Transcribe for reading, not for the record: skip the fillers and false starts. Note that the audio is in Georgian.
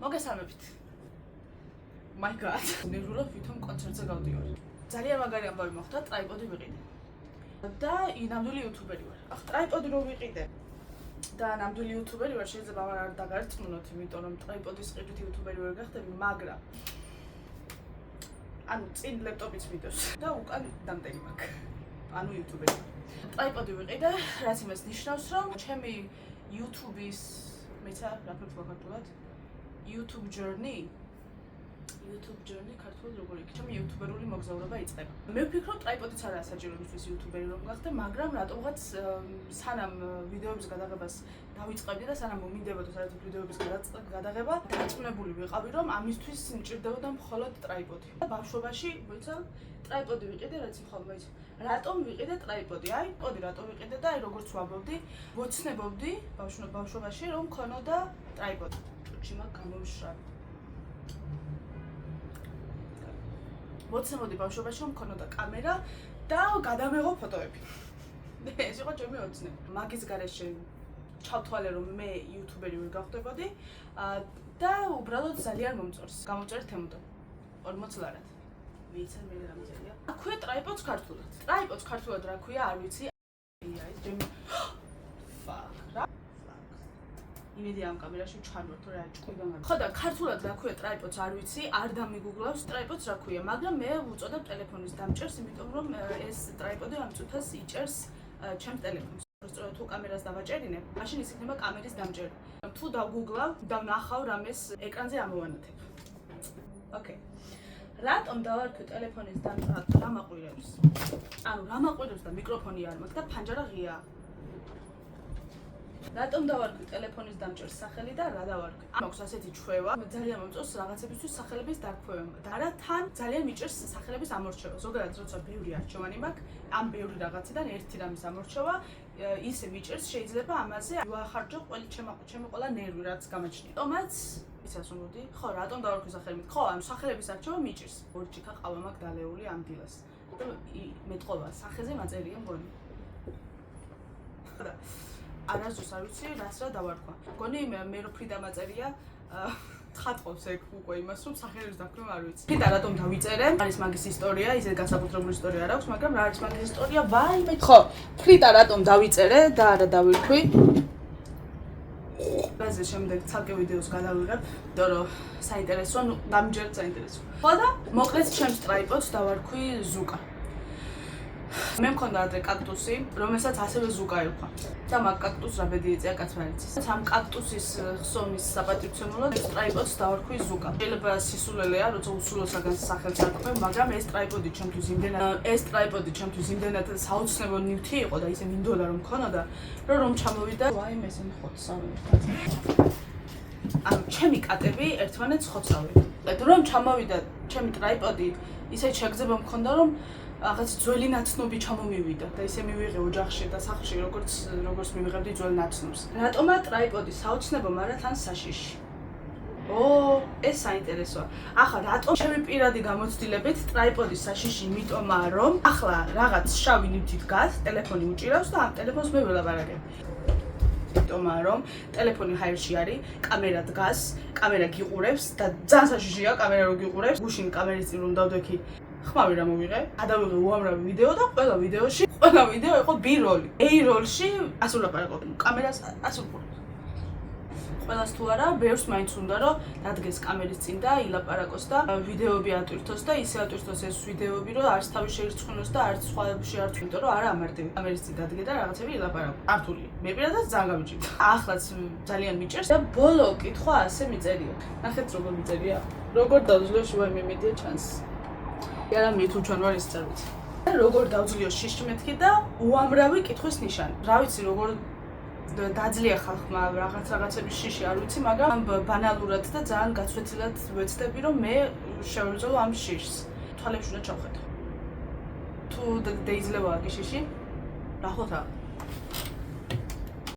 მოგესალმებით. My god. ნერვულად ვითომ კონცერტზე გავდივარ. ძალიან მაგარი ამბავი მოხდა, ტრაიპოდი ვიყიდე. და ნამდვილი იუთუბერი ვარ. ახლა ტრაიპოდი რო ვიყიდე და ნამდვილი იუთუბერი ვარ, შეიძლება არ დაგარწმუნოთ, იმიტომ რომ ტრაიპოდის ყიდვით იუთუბერი ვერ გახდები, მაგრამ ანუ წინ ლეპტოპიც მიდევს და უკან დამტენი მაქვს. ანუ იუთუბერი. ტრაიპოდი ვიყიდე, რაც იმას ნიშნავს, რომ ჩემი YouTube-ის მეცა რა ფიქრობ ქართულად? YouTube journey ქართულად როგორ იქნება? ჩემი იუთუბერული მოგზაურობა იწყება. მე ვფიქრობ, ტრაიპოდიც არაა საჭირო იმისთვის იუთუბერი რომ გახდე, მაგრამ რატომღაც სანამ ვიდეოების გადაღებას დავიწყებდი და სანამ მომინდებოდა საერთოდ ვიდეოების გადაღება, დარწმუნებული ვიყავი, რომ ამისთვის მჭირდებოდა მხოლოდ ტრაიპოდი. ბავშვობაში, მოიცა, ტრაიპოდი ვიყიდე, რაც მხოლოდ რატომ ვიყიდე ტრაიპოდი? აი, პოდი რატომ ვიყიდე და აი როგორც ვაბობდი, ვოცნებობდი ბავშვობაში, რომ მქონოდა ტრაიპოდი. ჭიმა გამომშრა. ვოცნებობდი ბავშვობაში, რომ მქონოდა კამერა და გადამეღო ფოტოები. ეს იყო ჩემი ოცნება. მაგის გარეშე ჩავთვალე, რომ მე იუთუბერი ვერ გავხდებოდი და უბრალოდ ძალიან მომწონს. გამოვწერე თემოდა 40 ლარად. მეცა მე რა მიზერია. აქვეა ტრაიპოდს ქართულად. ტრაიპოდს ქართულად რა ქვია, არ ვიცი. აი, ჩემი რა? იმედი ამ კამერაში ჩანვარ, თუ რა ჭკვიდან არ. ხო და ქართულად რა ქვია ტრაიპოდს არ ვიცი, არ დამიგუგლავს ტრაიპოდს რა ქვია, მაგრამ მე ვუწოდებ ტელეფონის დამჭერს, იმიტომ რომ ეს ტრაიპოდი ამ წუთას იჭერს ჩემს ტელეფონს. სწორედ თუ კამერას დავაჭერინებ, მაშინ ის იქნება კამერის დამჭერი. თუ დავგუგლავ და ვნახავ რამეს ეკრანზე ამოვანათებ. ოკეი. რატომ დავარქვი ტელეფონის დამჭერს? რა მაყვირებს? ანუ რა მაყვირებს და მიკროფონი არ მაქვს და ფანჯარა ღია. რატომ დავარქვი ტელეფონის დამჭერს სახელი და რა დავარქვი? მაქვს ასეთი ჩვევა, ძალიან მომწონს რაღაცებისთვის სახელების დარქმევა და რა თან ძალიან მიჭერს სახელების ამორჩევა. ზოგადად როცა ბევრი არჩევანი მაქვს, ამ ბევრი რაღაციდან ერთი რამის ამორჩევა ისე მიჭერს, შეიძლება ამაზე ვახარჯო ჩემი ყველა ნერვი, რაც გამაჩნია. თომაც იცას უმოდი? ხო, რატომ დავარქვი სახელებით? ხო, ანუ სახელების არჩევა მიჭერს. ორი ჭიქა ყავა მაქვს დალეული ამ დილას. და მეტყობა სახეზე მაწერია მგონი. და არასდროს არ ვიცი, რას რა დავარქვა. მგონი მე რო ფრიდა მაწერია, თხატყობს ეგ უკვე იმას, რომ სახელების დარქმევა არ ვიცი. ფრიდა რატომ დავიწერე? არის მაგის ისტორია, ისე განსაკუთრებული ისტორია არ აქვს, მაგრამ რა არის მაგის ისტორია? ვაიმე. ხო, ფრიდა რატომ დავიწერე და არა დავირქვი? ბაზე შემდეგ ცალკე ვიდეოს გადავიღებ, იმიტომ რომ საინტერესო, ნუ დამჯერეთ საინტერესო. ხო და მოკლედ ჩემს ტრაიპოდს დავარქვი ზუკა. მე მქონდა ადრე კაქტუსი, რომელსაც ასევე ზუკა ერქვა. და მაგ კაქტუსს რა ბედი ეწია კაცმა იცის. ამ კაქტუსის ხსოვნის საპატივცემულოდ ტრაიპოდს დავარქვი ზუკა. შეიძლება სისულელეა, როცა უსულოსაგან სახელს არქმევ, მაგრამ ეს ტრაიპოდი ჩემთვის იმდენად საოცნებო ნივთი იყო და ისე მინდოდა რომ მქონოდა, რომ ჩამოვიდა. ვაიმე, ესე ხოცავენ. ანუ ჩემი კატები ერთმანეთს ხოცავენ. რომ ჩამოვიდა ჩემი ტრაიპოდი, ისე შეგრძნება მქონდა, რომ რაღაც ძველი ნაცნობი ჩამომივიდა და ისე მივიღე ოჯახში და სახლში როგორც მივიღებდი ძველ ნაცნობს. რატომა ტრაიპოდი საოცნებო, მაგრამ თან საშიში. ეს საინტერესოა. ახლა რატომ ჩემი პირადი გამოცდილებით ტრაიპოდის საშიში, იმიტომ რომ ახლა რაღაც შავი ნივთი დგას, ტელეფონი უჭირავს და ამ ტელეფონს მე ველაპარაკებ. იმიტომ რომ ტელეფონი ჰაერში არის, კამერა დგას, კამერა გიყურებს და ძალიან საშიშია კამერა რო გიყურებს. გუშინ კამერის წინ რომ დავდექი, ხმავი რა მოვიღე, გადავიღე უამრავი ვიდეო და ყველა ვიდეო იყო B-roll. A-roll-ში ასულაპარაკობ, კამერას ასულყურებ. ყველას თუ არა, ბევრს მაინც უნდა რომ დადგეს კამერის წინ და ილაპარაკოს და ვიდეოები ატვირთოს და ისე ატვირთოს ეს ვიდეოები, რომ არც თავი შეირწმუნოს და არც სხვაებში არ თვითონ, რომ არა ამარტივი. კამერის წინ დადგე და რაღაცები ილაპარაკო. ართული. მე პირადად ძალიან გამიჭირდა. ახლაც ძალიან მიჭერს და ბოლო კითხვა ასე მიწერია. ნახეთ როგორ მიწერია. როგორ დავძლევ შუაიმე მედია ჩანს. არა მე თუ ჩვენ ვარ ის წერვით. როგორ დავძლიო შიში მეთქი და უამრავი კითხვის ნიშანი. რა ვიცი როგორ დაძლია ხალხმა რაღაცების შიში არ ვიცი, მაგრამ ბანალურად და ძალიან გაცვეთილად ვეცდები რომ მე შევეძლო ამ შიშს. თვალებში უნდა ჩავხედო. თუ დაიძლევა აქ შიში, რა ხო რა?